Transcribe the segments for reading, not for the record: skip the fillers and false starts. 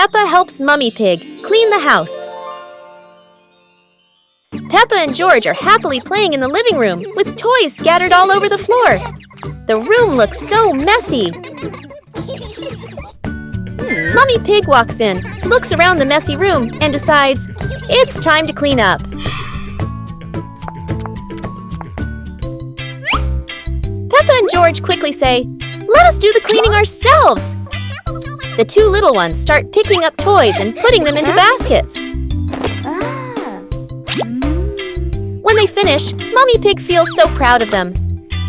Peppa helps Mummy Pig clean the house. Peppa and George are happily playing in the living room with toys scattered all over the floor. The room looks so messy. Mummy Pig walks in, looks around the messy room, and decides it's time to clean up. Peppa and George quickly say, "Let us do the cleaning ourselves." The two little ones start picking up toys and putting them into baskets. When they finish, Mummy Pig feels so proud of them.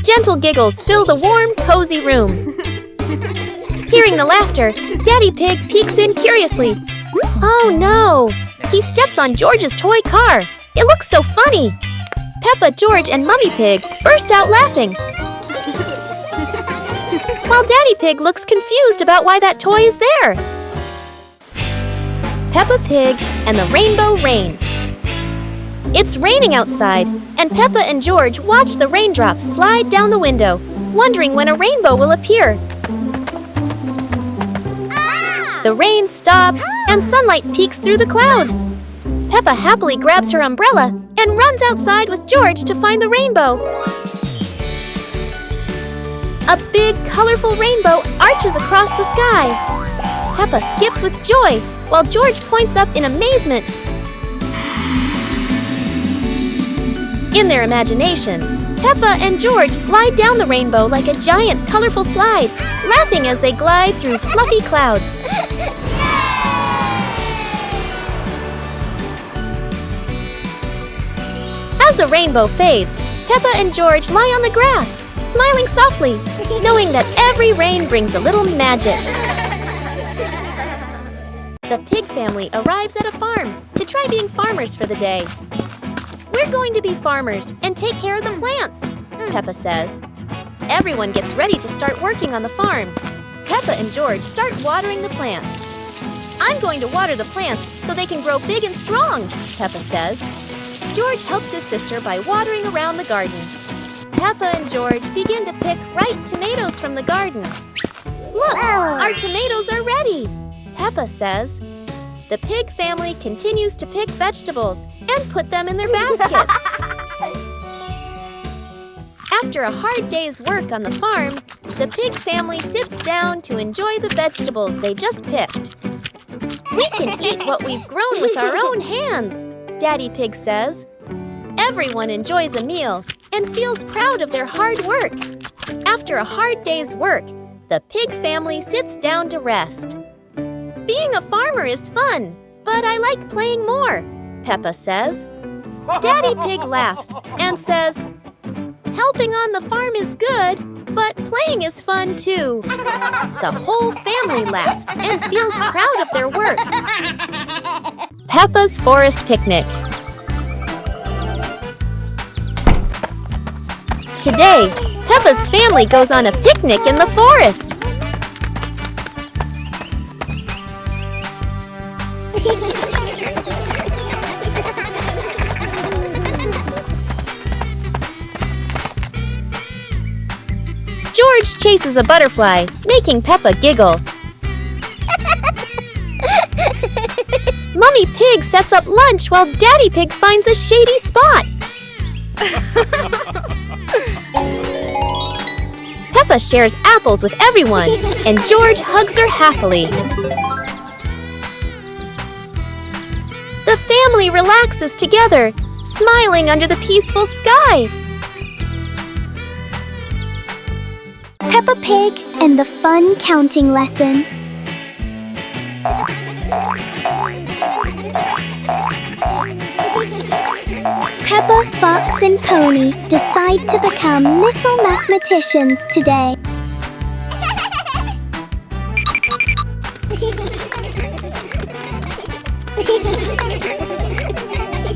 Gentle giggles fill the warm, cozy room. Hearing the laughter, Daddy Pig peeks in curiously. Oh no! He steps on George's toy car. It looks so funny. Peppa, George, and Mummy Pig burst out laughing. While Daddy Pig looks confused about why that toy is there. Peppa Pig and the Rainbow Rain. It's raining outside, and Peppa and George watch the raindrops slide down the window, wondering when a rainbow will appear. The rain stops, and sunlight peeks through the clouds. Peppa happily grabs her umbrella and runs outside with George to find the rainbow. A big, colorful rainbow arches across the sky. Peppa skips with joy, while George points up in amazement. In their imagination, Peppa and George slide down the rainbow like a giant, colorful slide, laughing as they glide through fluffy clouds. As the rainbow fades, Peppa and George lie on the grass, smiling softly, knowing that every rain brings a little magic. The pig family arrives at a farm to try being farmers for the day. "We're going to be farmers and take care of the plants," Peppa says. Everyone gets ready to start working on the farm. Peppa and George start watering the plants. "I'm going to water the plants so they can grow big and strong," Peppa says. George helps his sister by watering around the garden. Peppa and George begin to pick ripe tomatoes from the garden. "Look, our tomatoes are ready," Peppa says. The pig family continues to pick vegetables and put them in their baskets. After a hard day's work on the farm, the pig family sits down to enjoy the vegetables they just picked. "We can eat what we've grown with our own hands," Daddy Pig says. Everyone enjoys a meal and feels proud of their hard work. After a hard day's work, the pig family sits down to rest. "Being a farmer is fun, but I like playing more," Peppa says. Daddy Pig laughs and says, "Helping on the farm is good, but playing is fun too." The whole family laughs and feels proud of their work. Peppa's Forest Picnic. Today, Peppa's family goes on a picnic in the forest. George chases a butterfly, making Peppa giggle. Mummy Pig sets up lunch while Daddy Pig finds a shady spot. Peppa shares apples with everyone, and George hugs her happily. The family relaxes together, smiling under the peaceful sky. Peppa Pig and the Fun Counting Lesson. Peppa, Fox and Pony decide to become little mathematicians today.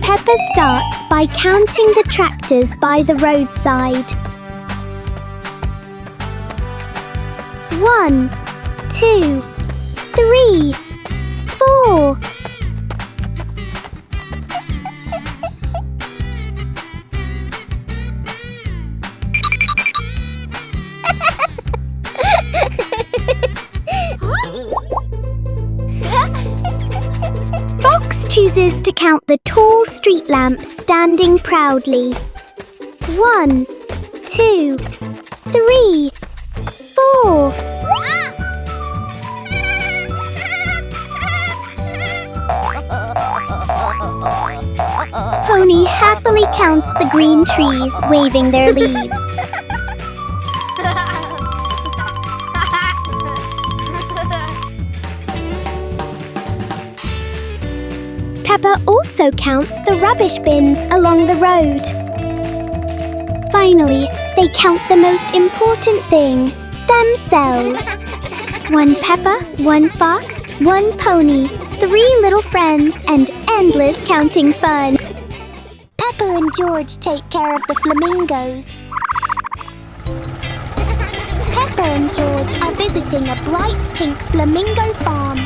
Peppa starts by counting the tractors by the roadside. 1, 2, 3, 4. chooses to count the tall street lamps standing proudly. 1, 2, 3, 4. Pony happily counts the green trees waving their leaves. Peppa also counts the rubbish bins along the road. Finally, they count the most important thing, themselves. 1 Peppa, 1 fox, 1 pony, 3 little friends, and endless counting fun. Peppa and George take care of the flamingos. Peppa and George are visiting a bright pink flamingo farm.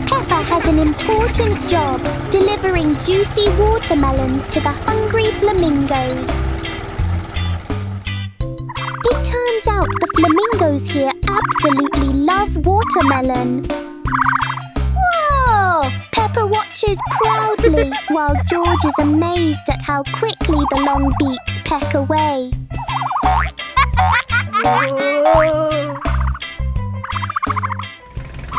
Peppa has an important job, delivering juicy watermelons to the hungry flamingos. It turns out the flamingos here absolutely love watermelon. Whoa! Peppa watches proudly while George is amazed at how quickly the long beaks peck away.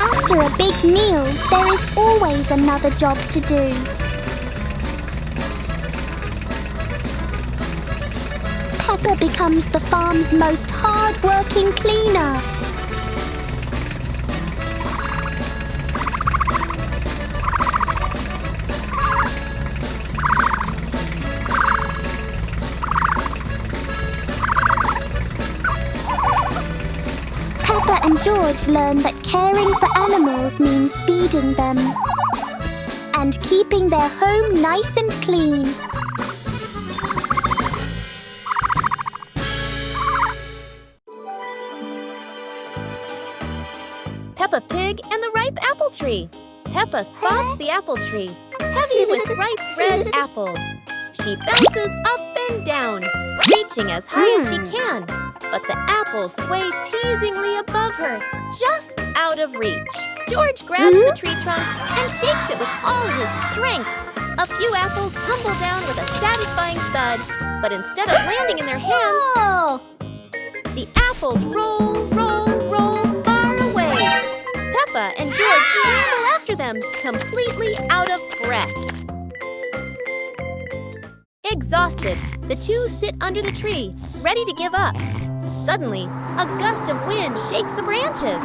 After a big meal, there is always another job to do. Peppa becomes the farm's most hard-working cleaner. Peppa and George learn that caring for animals means feeding them and keeping their home nice and clean. Peppa Pig and the ripe apple tree. Peppa spots the apple tree, heavy with ripe red apples. She bounces up and down, reaching as high as she can. But the apples sway teasingly above her, just out of reach. George grabs the tree trunk and shakes it with all his strength. A few apples tumble down with a satisfying thud, but instead of landing in their hands, the apples roll, roll, roll far away. Peppa and George scramble after them, completely out of breath. Exhausted, the two sit under the tree, ready to give up. Suddenly, a gust of wind shakes the branches.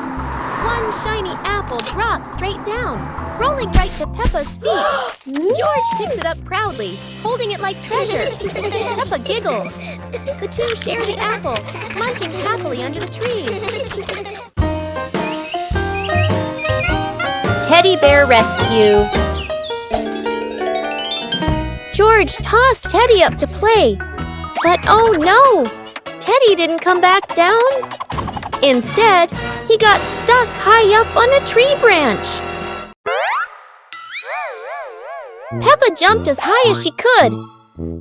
One shiny apple drops straight down, rolling right to Peppa's feet. George picks it up proudly, holding it like treasure. Peppa giggles. The two share the apple, munching happily under the tree. Teddy Bear Rescue. George tossed Teddy up to play, but oh no! Teddy didn't come back down. Instead, he got stuck high up on a tree branch. Peppa jumped as high as she could.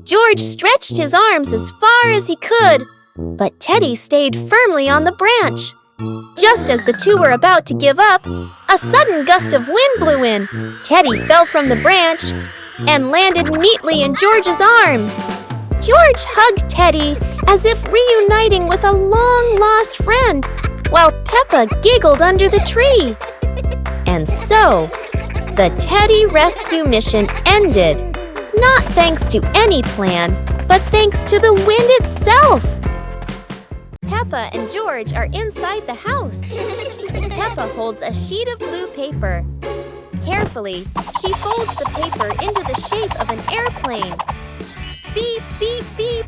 George stretched his arms as far as he could, but Teddy stayed firmly on the branch. Just as the two were about to give up, a sudden gust of wind blew in. Teddy fell from the branch and landed neatly in George's arms. George hugged Teddy as if reuniting with a long-lost friend, while Peppa giggled under the tree. And so, the Teddy rescue mission ended, not thanks to any plan, but thanks to the wind itself. Peppa and George are inside the house. Peppa holds a sheet of blue paper. Carefully, she folds the paper into the shape of an airplane. Beep, beep, beep.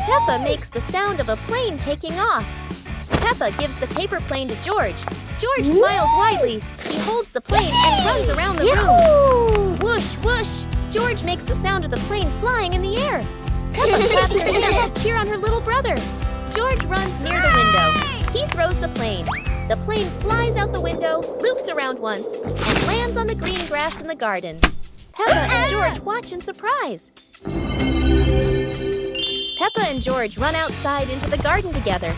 Peppa makes the sound of a plane taking off. Peppa gives the paper plane to George. George smiles widely. He holds the plane and runs around the room. Whoosh, whoosh. George makes the sound of the plane flying in the air. Peppa claps her hands to cheer on her little brother. George runs near the window. He throws the plane. The plane flies out the window, loops around once, and lands on the green grass in the garden. Peppa and George watch in surprise. Peppa and George run outside into the garden together.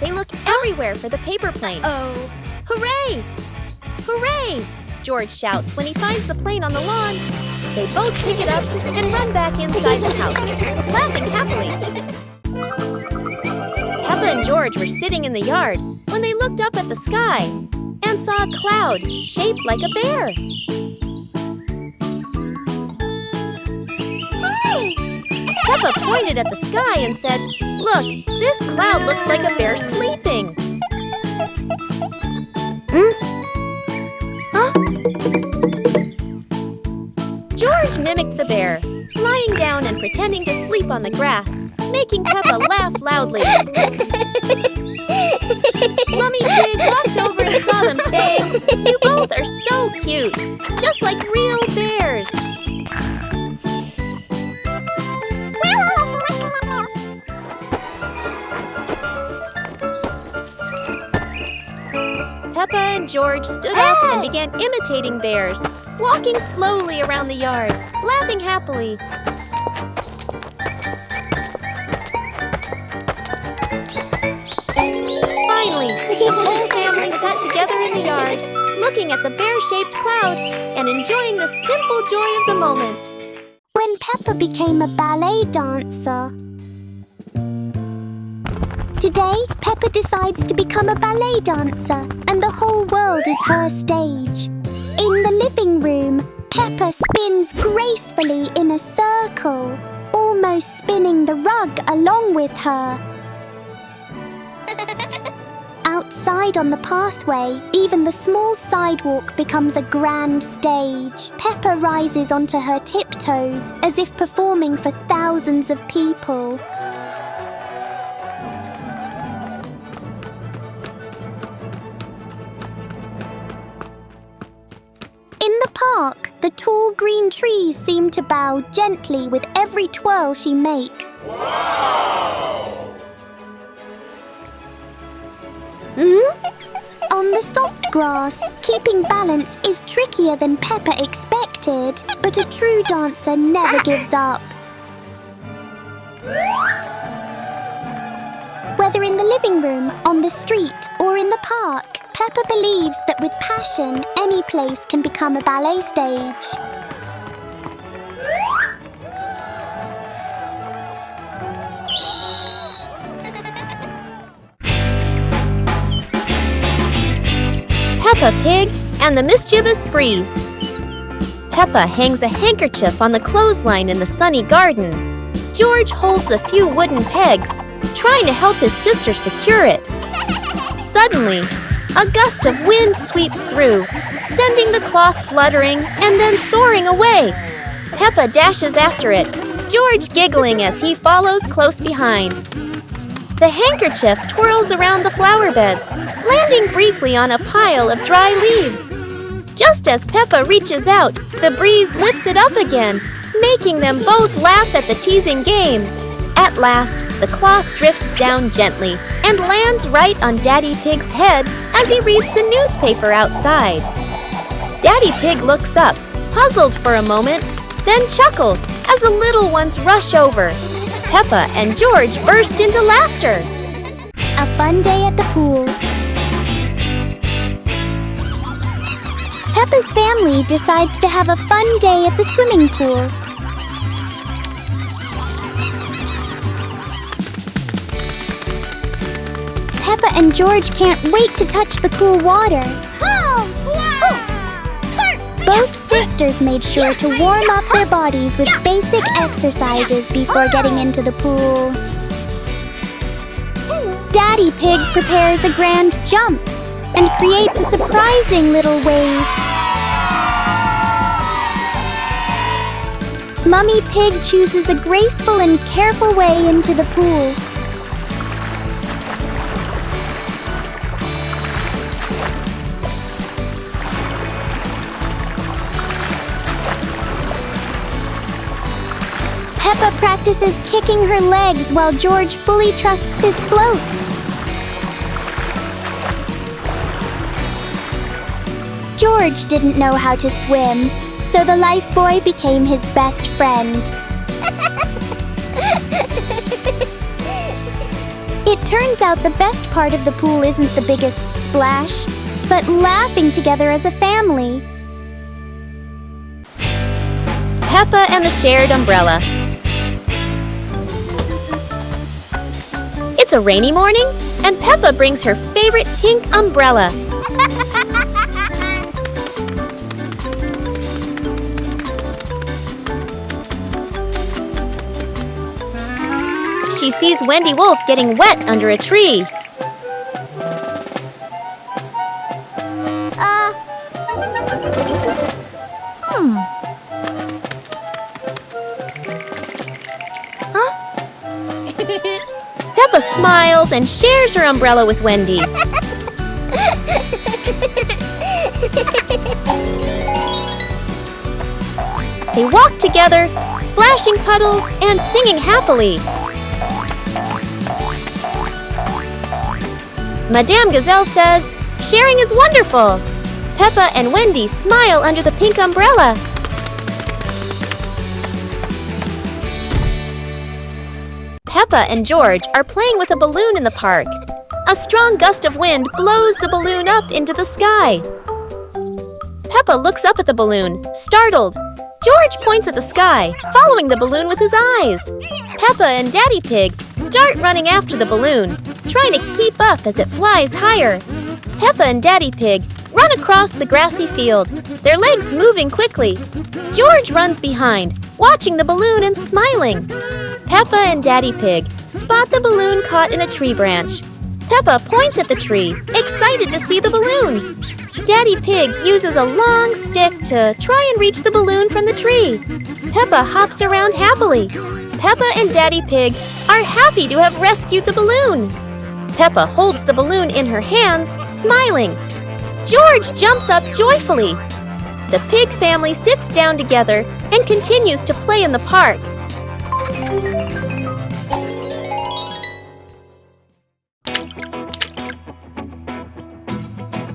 They look everywhere for the paper plane. Hooray! Hooray! George shouts when he finds the plane on the lawn. They both pick it up and run back inside the house, laughing happily. Peppa and George were sitting in the yard when they looked up at the sky and saw a cloud shaped like a bear. Peppa pointed at the sky and said, "Look, this cloud looks like a bear sleeping." Huh? George mimicked the bear, lying down and pretending to sleep on the grass, making Peppa laugh loudly. Mummy Pig walked over and saw them, saying, "You both are so cute, just like real bears." Peppa and George stood up and began imitating bears, walking slowly around the yard, laughing happily. Finally, the whole family sat together in the yard, looking at the bear-shaped cloud and enjoying the simple joy of the moment. When Peppa became a ballet dancer. Today, Peppa decides to become a ballet dancer, and the whole world is her stage. In the living room, Peppa spins gracefully in a circle, almost spinning the rug along with her. Outside on the pathway, even the small sidewalk becomes a grand stage. Peppa rises onto her tiptoes as if performing for thousands of people. In the park, the tall green trees seem to bow gently with every twirl she makes. On the soft grass, keeping balance is trickier than Peppa expected, but a true dancer never gives up. Whether in the living room, on the street, or in the park, Peppa believes that with passion, any place can become a ballet stage. Peppa Pig and the Mischievous Breeze. Peppa hangs a handkerchief on the clothesline in the sunny garden. George holds a few wooden pegs, trying to help his sister secure it. Suddenly, a gust of wind sweeps through, sending the cloth fluttering and then soaring away. Peppa dashes after it, George giggling as he follows close behind. The handkerchief twirls around the flower beds, landing briefly on a pile of dry leaves. Just as Peppa reaches out, the breeze lifts it up again, making them both laugh at the teasing game. At last, the cloth drifts down gently and lands right on Daddy Pig's head as he reads the newspaper outside. Daddy Pig looks up, puzzled for a moment, then chuckles as the little ones rush over. Peppa and George burst into laughter. A fun day at the pool. Peppa's family decides to have a fun day at the swimming pool. Peppa and George can't wait to touch the cool water. Both sisters made sure to warm up their bodies with basic exercises before getting into the pool. Daddy Pig prepares a grand jump and creates a surprising little wave. Mummy Pig chooses a graceful and careful way into the pool. Peppa practices kicking her legs while George fully trusts his float. George didn't know how to swim, so the lifebuoy became his best friend. It turns out the best part of the pool isn't the biggest splash, but laughing together as a family. Peppa and the shared umbrella. It's a rainy morning, and Peppa brings her favorite pink umbrella. She sees Wendy Wolf getting wet under a tree. Peppa smiles and shares her umbrella with Wendy. They walk together, splashing puddles and singing happily. Madame Gazelle says, "Sharing is wonderful." Peppa and Wendy smile under the pink umbrella. Peppa and George are playing with a balloon in the park. A strong gust of wind blows the balloon up into the sky. Peppa looks up at the balloon, startled. George points at the sky, following the balloon with his eyes. Peppa and Daddy Pig start running after the balloon, trying to keep up as it flies higher. Peppa and Daddy Pig run across the grassy field, their legs moving quickly. George runs behind, watching the balloon and smiling. Peppa and Daddy Pig spot the balloon caught in a tree branch. Peppa points at the tree, excited to see the balloon. Daddy Pig uses a long stick to try and reach the balloon from the tree. Peppa hops around happily. Peppa and Daddy Pig are happy to have rescued the balloon. Peppa holds the balloon in her hands, smiling. George jumps up joyfully. The pig family sits down together and continues to play in the park.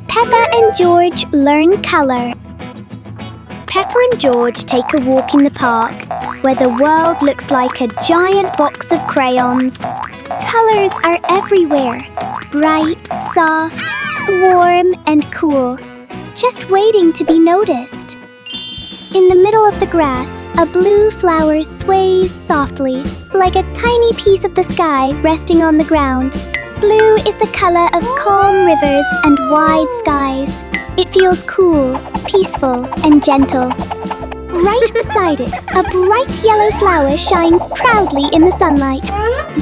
Peppa and George learn colour. Peppa and George take a walk in the park, where the world looks like a giant box of crayons. Colours are everywhere, bright, soft, warm and cool, just waiting to be noticed. In the middle of the grass, a blue flower sways softly, like a tiny piece of the sky resting on the ground. Blue is the colour of calm rivers and wide skies. It feels cool, peaceful and gentle. Right beside it, a bright yellow flower shines proudly in the sunlight.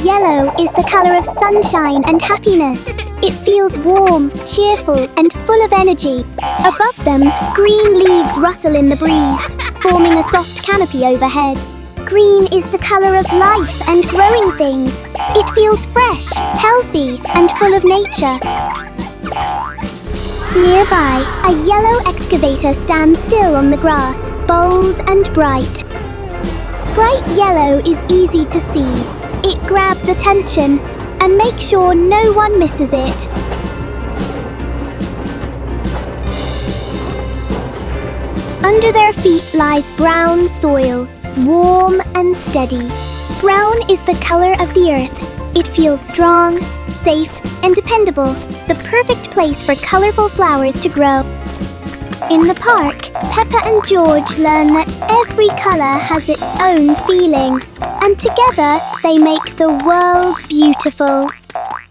Yellow is the colour of sunshine and happiness. It feels warm, cheerful and full of energy. Above them, green leaves rustle in the breeze, forming a soft canopy overhead. Green is the colour of life and growing things. It feels fresh, healthy and full of nature. Nearby, a yellow excavator stands still on the grass, bold and bright. Bright yellow is easy to see. It grabs attention and makes sure no one misses it. Under their feet lies brown soil, warm and steady. Brown is the colour of the earth. It feels strong, safe and dependable, the perfect place for colourful flowers to grow. In the park, Peppa and George learn that every colour has its own feeling, and together they make the world beautiful.